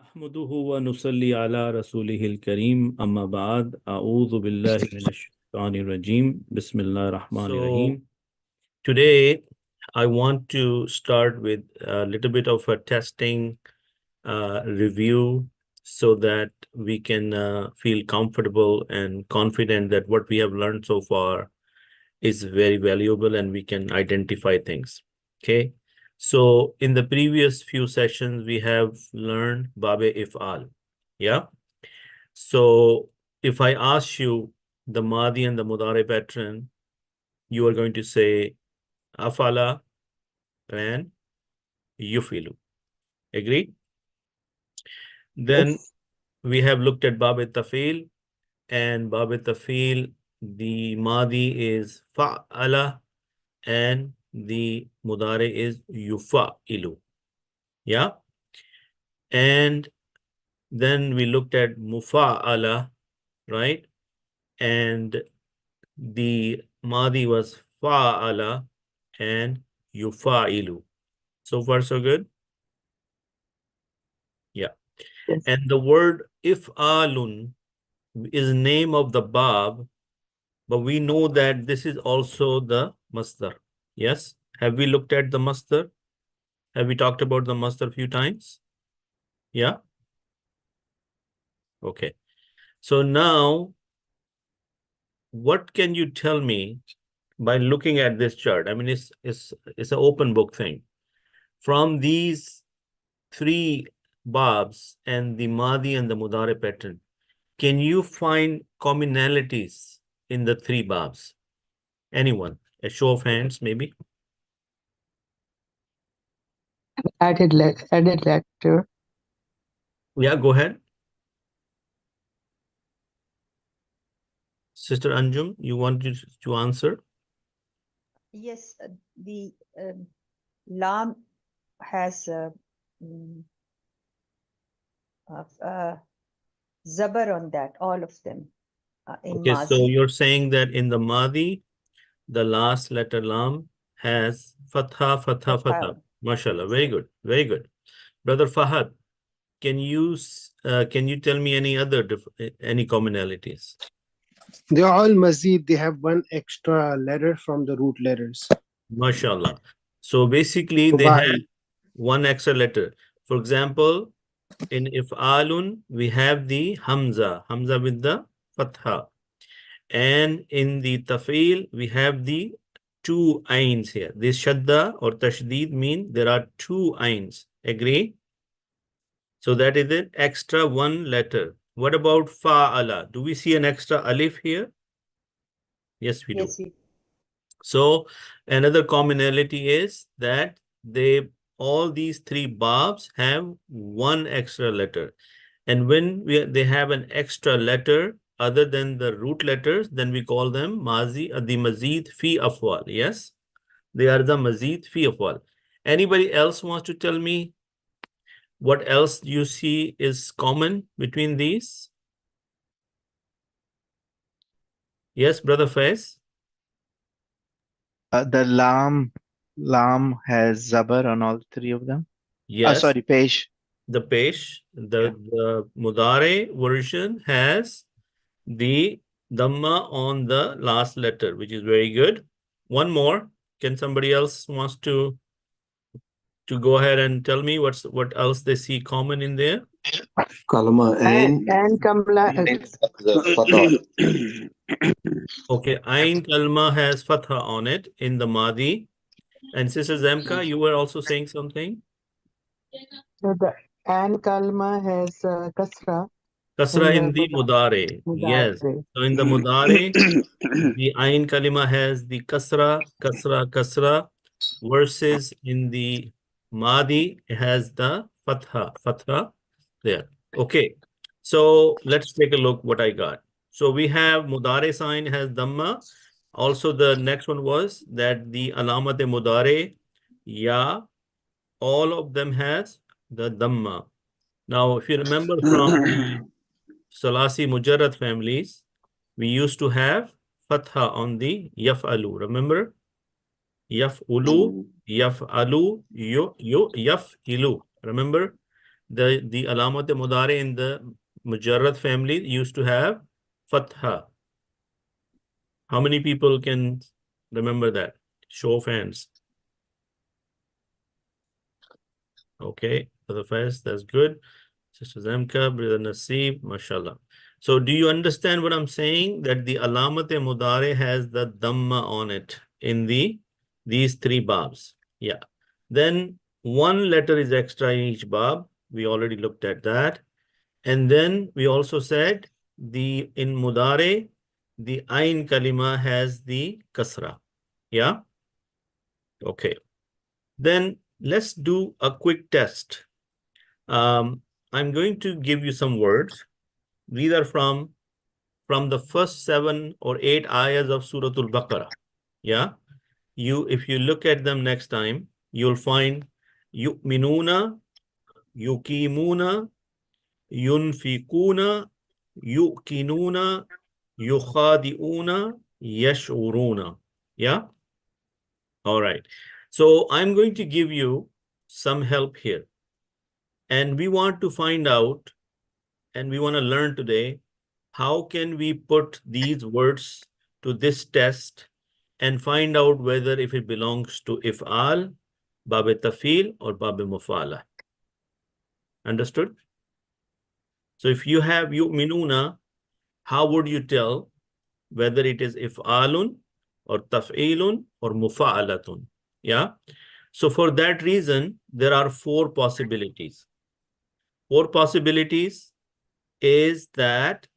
नहमदुहु व नुसल्ली अला रसूलिहिल करीम अम्मा बाद अऊज़ु बिल्लाहि मिनश शैतानिर रजीम बिस्मिल्लाहिर रहमानिर रहीम. Today I want to start with a little bit of a testing review so that we can feel comfortable and confident that what we have learned so far is very valuable and we can identify things. Okay. So in the previous few sessions, we have learned Baab Ifaal. Yeah. So if I ask you the Madi and the Mudare pattern, you are going to say Afala and Yufilu. Agree? Then Yes. we have looked at Baab Taf'eel, and Baab Taf'eel, the Madi is Fa'ala and the Mudare is Yufa'ilu. Yeah. And then we looked at Mufa'ala, right? And the Madi was Fa'ala and Yufa'ilu. So far, so good? Yeah. Yes. And the word If'alun is name of the Baab, but we know that this is also the Masdar. Yes? Have we looked at the Masdar? Have we talked about the Masdar a few times? Yeah? Okay. So now, what can you tell me by looking at this chart? I mean, it's an open book thing. From these three Babs and the Madi and the Mudare pattern, can you find commonalities in the three Babs? Anyone? A show of hands, maybe? Added letter. Yeah, go ahead. Sister Anjum, you wanted to answer? Yes, the lam has zabar on that, all of them in Okay, so Mazi. you're saying that in the Madi, the last letter lam has fatha, fatha, fatha. Mashallah, very good, very good. Brother Fahad, can you tell me any other any commonalities? They are all mazid. They have one extra letter from the root letters. Mashallah. So basically, they have one extra letter. For example, in If'alun, we have the Hamza with the Fatha. And in the Taf'eel, we have the two ains here. This Shadda or Tashdeed mean there are two ains. Agree? So that is an extra one letter. What about Fa'ala? Do we see an extra alif here? Yes, we do. Yes, So another commonality is that all these three babs have one extra letter. And when they have an extra letter other than the root letters, then we call them the mazid fi afwal. Yes, they are the mazid fi afwal. Anybody else wants to tell me what else you see is common between these? Yes, Brother Faiz? The lam has zabar on all three of them. Yes. Sorry, pesh. The pesh, the Mudare version has the Dhamma on the last letter, which is very good. One more. Can somebody else wants to go ahead and tell me what else they see common in there? Kalma And Kamla. Okay, Ain Kalma has Fatha on it in the Madi. And Sister Zamka, you were also saying something? So the and Kalma has Kasra. Kasra in the the Mudare. Yes. Mudare. So in the Mudare, the Ain Kalima has the Kasra, Kasra, Kasra, versus in the Madi, it has the Fatha, Fatha there. Okay. So let's take a look what I got. So we have Mudare sign has Dhamma. Also, the next one was that the Alamate Mudare, Ya, all of them has the Dhamma. Now, if you remember from the Salasi Mujarrad families, we used to have Fatha on the Yaf'alu. Remember? Yaf'ulu, Yaf'alu, Yaf'ilu. Remember? the alamat mudare in the mujarrad family used to have fatha. How many people can remember that? Show of hands. Okay, for the first, that's good. Sister Zamka, Brother Naseeb, mashallah. So do you understand what I'm saying? That the alamat mudare has the dhamma on it in these three babs. Yeah. Then one letter is extra in each bab. We already looked at that. And then we also said in mudare, the ain kalima has the kasra. Yeah. Okay. Then let's do a quick test. I'm going to give you some words. These are from the first 7 or 8 ayahs of Surah Al-Baqarah. Yeah. If you look at them next time, you'll find yu'minuna, yuqimuna, yunfikuna, yuqinuna, yukhadi'una, yash'uruna. Yeah. All right. So I'm going to give you some help here. And we want to find out, and we want to learn today, how can we put these words to this test and find out whether if it belongs to Ifaal, Baab Tafeel, or Baab Mufa'ala. Understood? So if you have yu'minuna, how would you tell whether it is If'alun or Taf'eelun or Mufa'alatun? Yeah. So for that reason, there are 4 possibilities. 4 possibilities is that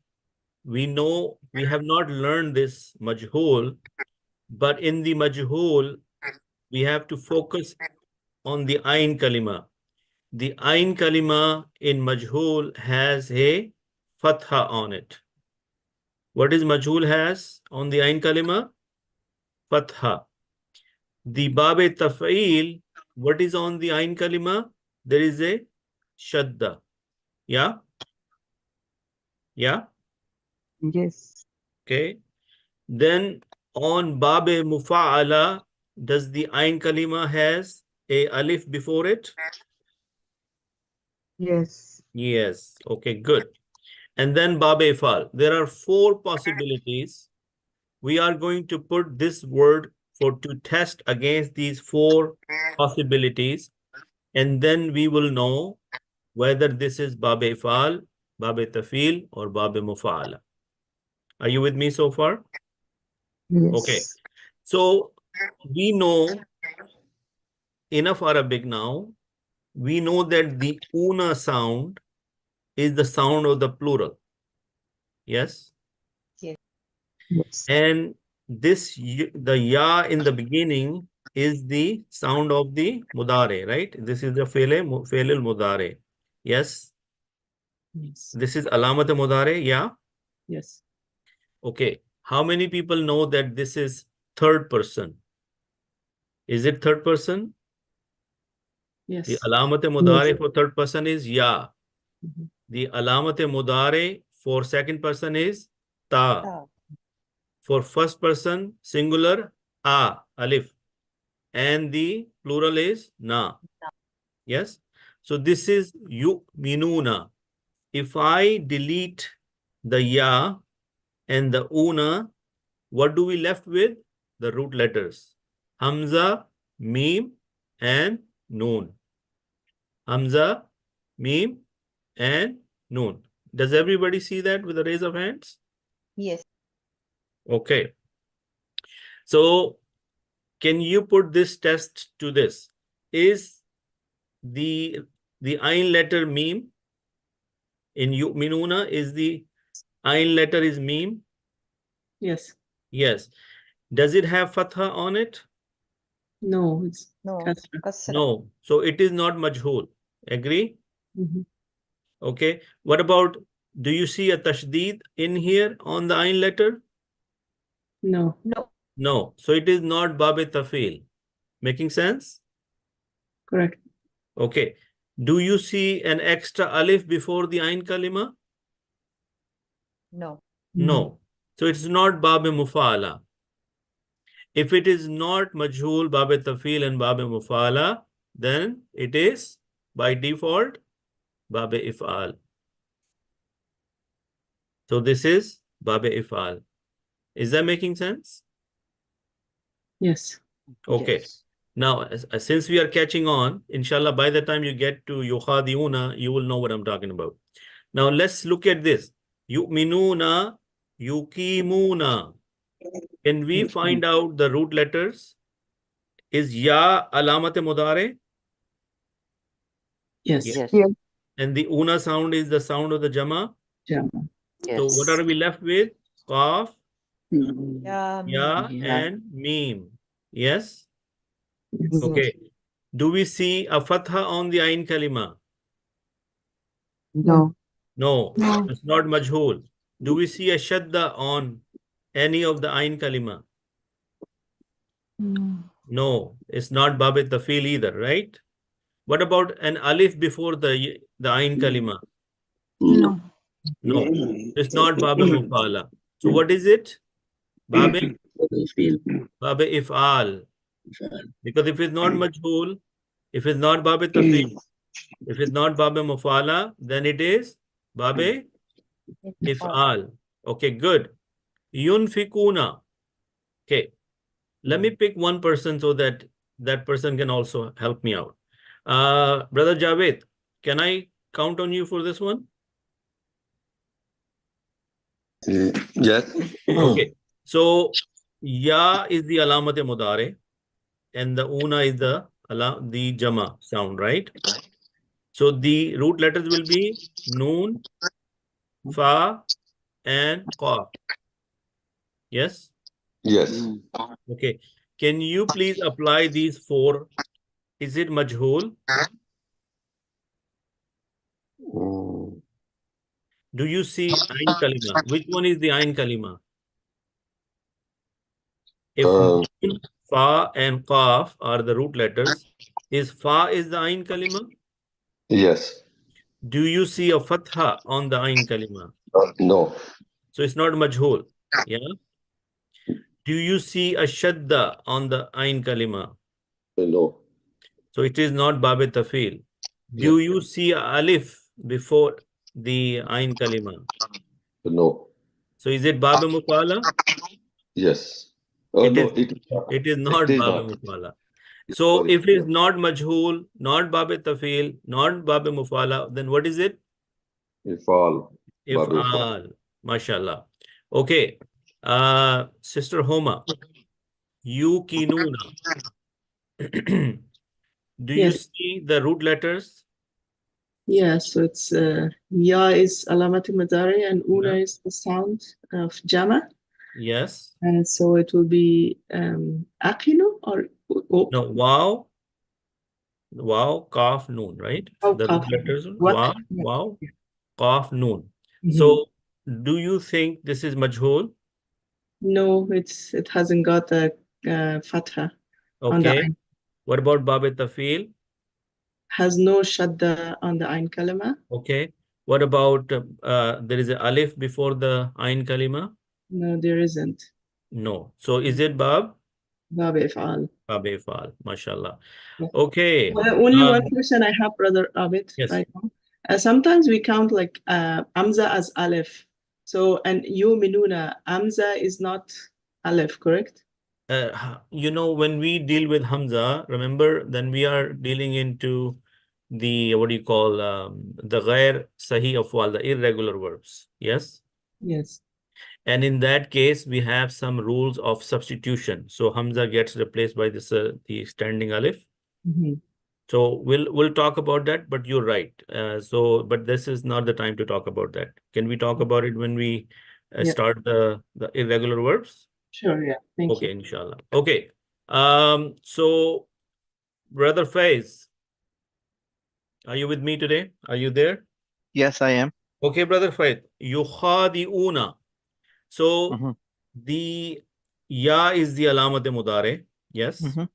we know we have not learned this majhul, but in the majhul, we have to focus on the ain kalima. The ain kalima in majhul has a fatha on it. What is majhul has on the ain kalima? Fatha. The Baab Taf'eel, what is on the ain kalima? There is a shadda. Yeah? Yeah? Yes. Okay. Then on Baab Mufa'ala, does the ain kalima has a alif before it? Yes. Yes. Okay, good. And then Baab Ifaal. There are 4 possibilities. We are going to put this word to test against these 4 possibilities. And then we will know whether this is Baab Ifaal, Baab Tafeel, or Baab Mufa'ala. Are you with me so far? Yes. Okay. So we know enough Arabic now. We know that the una sound is the sound of the plural. Yes? Yes. And the ya in the beginning is the sound of the mudare, right? This is the fi'l al-mudare. Yes? Yes. This is alamat mudare, yeah? Yes. Okay. How many people know that this is third person? Is it third person? Yes. The alamat mudare for third person is ya. Mhm. The alamat mudare for second person is ta. Ta. For first person singular, alif. And the plural is na. Yes. So this is yu'minuna. If I delete the ya and the una, what do we left with? The root letters. Hamza, Mim, and Noon. Hamza, Mim, and Noon. Does everybody see that with a raise of hands? Yes. Okay. So can you put this test to this? Is the ain letter Mim in yu'minuna, is the ain letter is Mim? Yes. Yes. Does it have fatha on it? No, it's No. kasra. Kasra. No. So it is not majhul. Agree? Mhm. Okay. What about, do you see a tashdeed in here on the ain letter? No. No. No. So it is not Baab Tafeel. Making sense? Correct. Okay. Do you see an extra alif before the ain kalima? No. No. So it's not Baab Mufa'ala. If it is not majhul, Baab Tafeel and Baab Mufa'ala, then it is by default Baab Ifaal. So this is Baab Ifaal. Is that making sense? Yes. Okay. Yes. Now, since we are catching on, inshallah, by the time you get to yukhadiuna, you will know what I'm talking about. Now, let's look at this. Yu'minuna, yuqimuna. Can we find out the root letters? Is ya alamat mudare? Yes. Yes. Yes. And the una sound is the sound of the jama. Jama. So what are we left with? Qaf, Yeah, ya, Yeah. and mim. Yes? Yes. Okay. Do we see a fatha on the ain kalima? No. No, No. it's not majhul. Do we see a shadda on any of the ain kalima? No. No, it's not Baab Tafeel either, right? What about an alif before the ain kalima? No. No, it's not Baab Mufa'ala. So what is it? Baab Ifaal. Because if it's not majhul, if it's not Baab Tafeel, if it's not Baab Mufa'ala, then it is Baab Ifaal. Okay, good. Yunfikuna. Okay. Let me pick one person so that that person can also help me out. Brother Javed, can I count on you for this one? Yes. Okay. So, ya is the alamat mudare and the una is the jama sound, right? So, the root letters will be noon, fa, and qaf. Yes? Yes. Okay. Can you please apply these four? Is it majhul? Mm. Do you see ain kalima? Which one is the ain kalima? If Uh, nun, fa and qaf are the root letters, is fa is the ain kalima? yes. Do you see a fatha on the ain kalima? No. So it's not majhul. Yeah. Do you see a shadda on the ain kalima? No. So it is not Baab Tafeel. Do you see a alif before the ain kalima? No. So is it Baab Mufa'ala? Yes. It No. is. It is It not is Baab not. Mufa'ala. So Sorry. if it's not majhul, not Baab Tafeel, not Baab Mufa'ala, then what is it? Ifal. Baab Ifal. If'al. MashaAllah. Okay. Sister Homa, yuqinuna. Do you Yes. see the root letters? Yeah, so it's ya is alamat madari and una Yeah. is the sound of jama. Yes. And so it will be aqinu or No, wow. Wow, kaf, noon, right? Oh, The root kaf. letters. What? Wow, Yeah. wow, kaf, noon. Mhm. So, do you think this is majhul? No, it hasn't got a fatha on the Okay. ain. What about Baab Tafeel? Has no shadda on the ain kalima. Okay. What about there is a alif before the ain kalima? No, there isn't. No. So is it Baab? Baab Ifaal. Baab Ifaal. MashaAllah. Yeah. Okay. Only one question I have, Brother Abid, Yes. right now. Sometimes we count like Amza as Aleph. So, and Yuminuna, Amza is not Aleph, correct? You know, when we deal with Hamza, remember, then we are dealing into the, what do you call, the ghair sahi afwal, the irregular verbs. Yes. Yes. And in that case, we have some rules of substitution. So Hamza gets replaced by this the standing alif. Mm-hmm. So we'll talk about that, but you're right. But this is not the time to talk about that. Can we talk about it when we Yeah. start the irregular verbs? Sure, yeah. Thank Okay, you. inshallah. Okay. So Brother Faiz, are you with me today? Are you there? Yes, I am. Okay, Brother Faiz. Yukhadi'una. So Mhm. the ya is the alamat mudare. Yes. Mhm.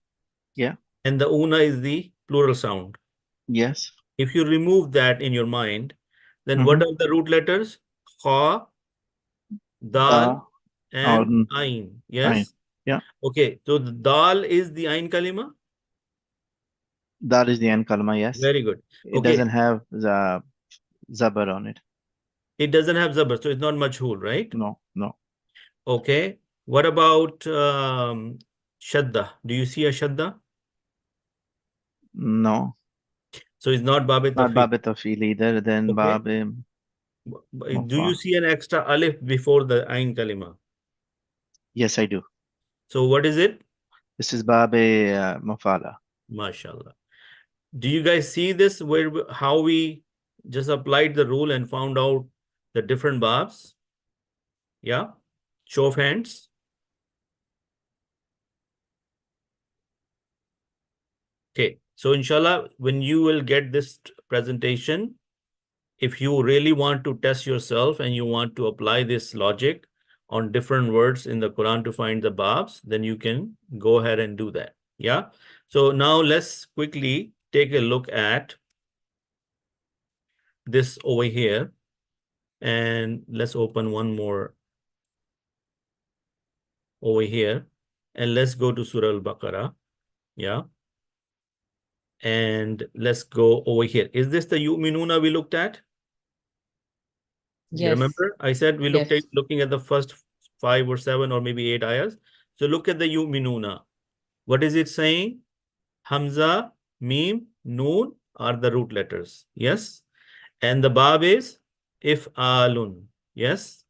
Yeah. And the una is the plural sound. Yes. If you remove that in your mind, then what are the root letters? Kha, dal, and ain. Yes. Yeah. Okay. So the dal is the ain kalima. That is the ain kalma, yes. Very good. It Okay. doesn't have the zabar on it. It doesn't have zabar, so it's not majhul, right? No, no. Okay. What about shadda? Do you see a shadda? No. So it's not Baab Not Tafeel. Baab Tafeel either. Then Okay. Baab Do you see an extra alif before the ayn kalima? Yes, I do. So what is it? This is Baab Mufa'ala. MashaAllah. Do you guys see this how we just applied the rule and found out the different babs? Yeah. Show of hands. Okay. So inshallah, when you will get this presentation, if you really want to test yourself and you want to apply this logic on different words in the Quran to find the babs, then you can go ahead and do that. Yeah. So now let's quickly take a look at this over here. And let's open one more over here. And let's go to Surah Al-Baqarah. Yeah. And let's go over here. Is this the yu'minuna we looked at? You Yes. remember? I said we Yes. looking at the first 5 or 7 or maybe 8 ayahs. So look at the yu'minuna. What is it saying? Hamza, Mim, Noon are the root letters. Yes. And the Baab is If'alun. Yes.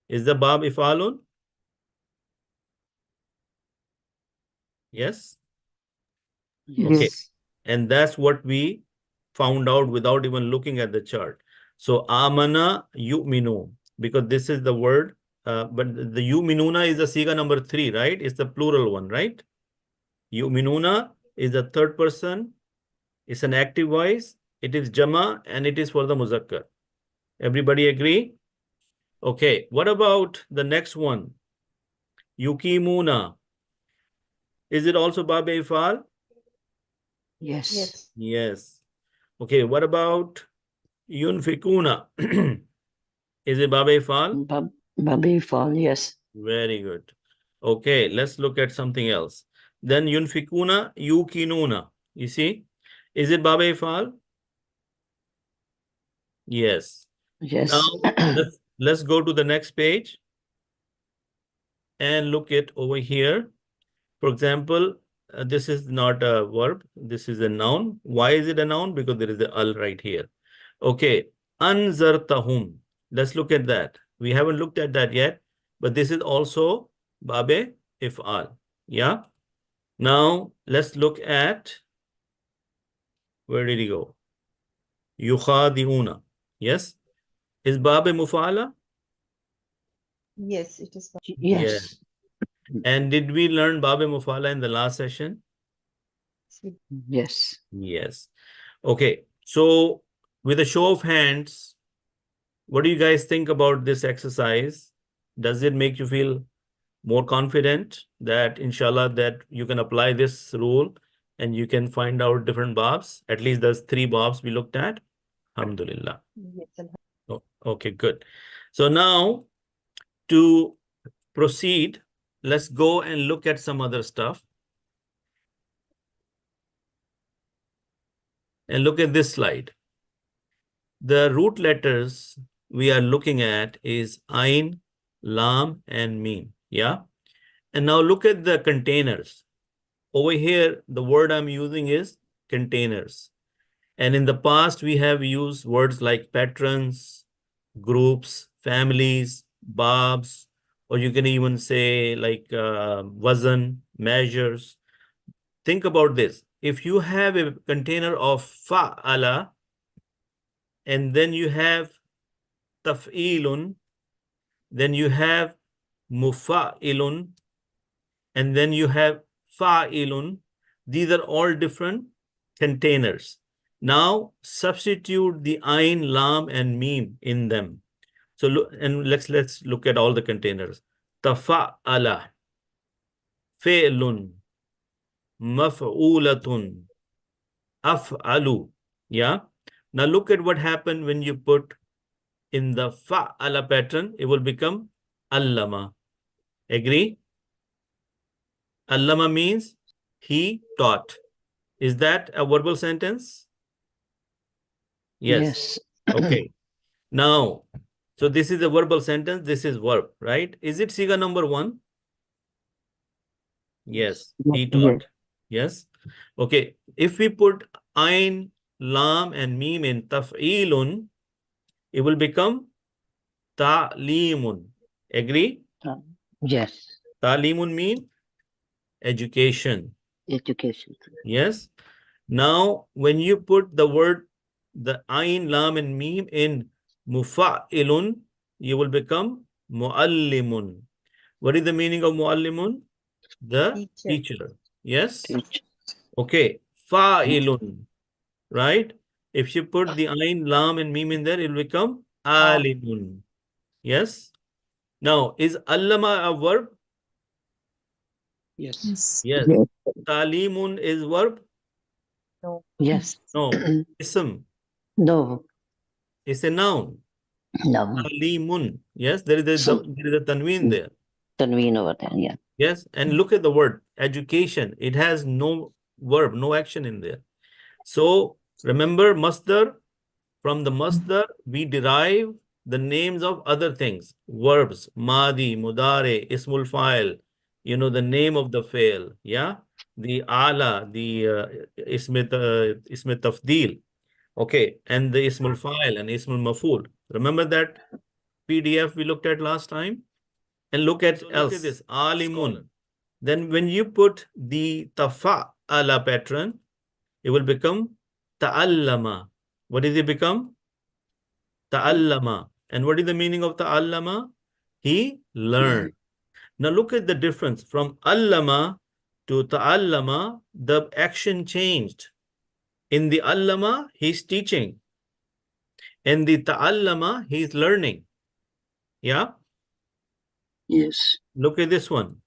Is the Baab If'alun? Yes. Okay. Yes. And that's what we found out without even looking at the chart. So amana yu'minu, because this is the word, but the yu'minuna is the siga number 3, right? It's the plural one, right? Yu'minuna is the third person. It's an active voice. It is jama and it is for the muzakkar. Everybody agree? Okay. What about the next one? Yukimuna. Is it also Baab Ifaal? Yes. Yes. Yes. Okay. What about Yunfikuna? Is it Baab Ifaal? Baab Ifaal, yes. Very good. Okay, let's look at something else. Then Yunfikuna, Yukinuna. You see? Is it Baab Ifaal? Yes. Yes. Now, let's go to the next page and look at over here. For example, this is not a verb. This is a noun. Why is it a noun? Because there is the al right here. Okay. Anzartahum. Let's look at that. We haven't looked at that yet, but this is also Baab Ifaal. Yeah. Now, let's look at, where did he go? Yukhadi'una. Yes. Is Baab Mufa'ala? Yes, it is. Yes. And did we learn Baab Mufa'ala in the last session? Yes. Yes. Okay. So, with a show of hands, what do you guys think about this exercise? Does it make you feel more confident that inshallah that you can apply this rule and you can find out different babs? At least there's 3 babs we looked at. Alhamdulillah. Yes. Oh, okay, good. So now to proceed, let's go and look at some other stuff. And look at this slide. The root letters we are looking at is Ain, Lam, and Mim. Yeah. And now look at the containers. Over here, the word I'm using is containers. And in the past, we have used words like patrons, groups, families, babs, or you can even say like wazan, measures. Think about this. If you have a container of fa'ala, and then you have taf'ilun, then you have mufa'ilun, and then you have fa'ilun. These are all different containers. Now substitute the ain, lam, and mim in them. So look, and let's look at all the containers. Tafa'ala, fi'lun, maf'ulatun, af'alu. Yeah. Now look at what happened when you put in the fa'ala pattern. It will become allama. Agree? Allama means he taught. Is that a verbal sentence? Yes. Okay. Now, so this is a verbal sentence. This is verb, right? Is it Siga number 1? Yes, he taught. Yes. Okay. If we put ain, lam, and mim in taf'ilun, it will become ta'limun. Agree? Yes. Ta'limun mean education. Education. Yes. Now, when you put the word, the ain, lam, and mim in mufa'ilun, you will become muallimun. What is the meaning of muallimun? The teacher. Yes. Teach. Okay. Fa'ilun. Right? If you put the ain, lam, and mim in there, it will become alimun. Yes. Now, is allama a verb? Yes. Yes. Talimun is verb? No. Yes. No. Ism. No. It's a noun. No. Talimun. Yes, there is a tanween there. Tanween over there. Yeah. Yes, and look at the word education. It has no verb, no action in there. So remember masdar. From the masdar, we derive the names of other things. Verbs, madi, mudare, ismul fa'il. You know, the name of the fail. Yeah. The ala, the ism tafdeel. Okay. And the ismul fa'il and ismul maf'ul. Remember that PDF we looked at last time? And look at else. Look at this. Alimun. Then when you put the tafa'ala pattern, it will become ta'allama. What does it become? Ta'allama. And what is the meaning of ta'allama? He learned. Now look at the difference. From allama to ta'allama, the action changed. In the allama, he's teaching. In the ta'allama, he's learning. Yeah? Yes. Look at this one.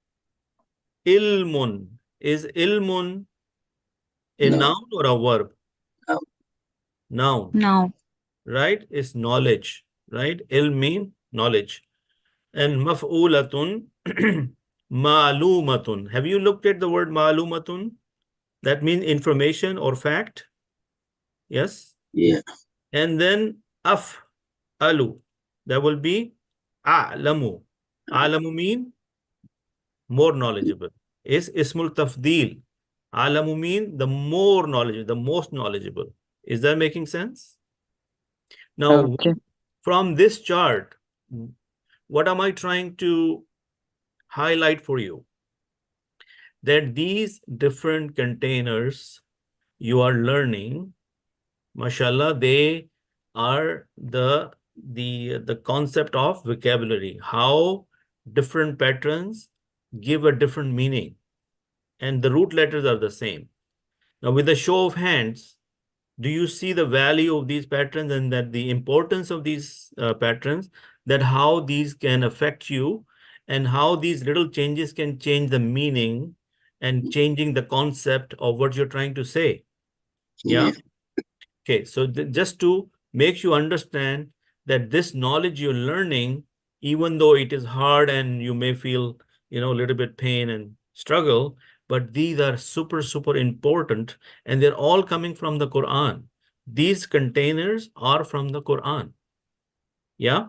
Ilmun. Is ilmun a noun or a verb? No. Noun. No. Right? It's knowledge. Right? Ilm mean knowledge. And maf'ulatun, ma'lumatun. Have you looked at the word ma'lumatun? That means information or fact. Yes? Yeah. And then af'alu. That will be a'lamu. A'lamu mean more knowledgeable. Is ismul tafdeel. A'lamu mean the more knowledgeable, the most knowledgeable. Is that making sense? Now, from this chart, what am I trying to highlight for you? That these different containers you are learning, mashallah, they are the concept of vocabulary, how different patterns give a different meaning, and the root letters are the same. Now, with a show of hands, do you see the value of these patterns and that the importance of these patterns, that how these can affect you and how these little changes can change the meaning and changing the concept of what you're trying to say? Yeah. Okay. So just to make you understand that this knowledge you're learning, even though it is hard and you may feel, a little bit pain and struggle, but these are super, super important, and they're all coming from the Quran. These containers are from the Quran. Yeah.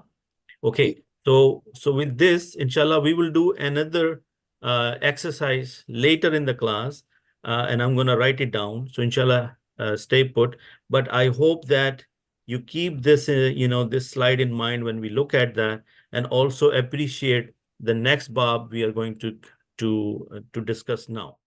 Okay. So with this, inshallah, we will do another exercise later in the class, and I'm going to write it down. So inshallah, stay put. But I hope that you keep this, this slide in mind when we look at that, and also appreciate the next Baab we are going to discuss now.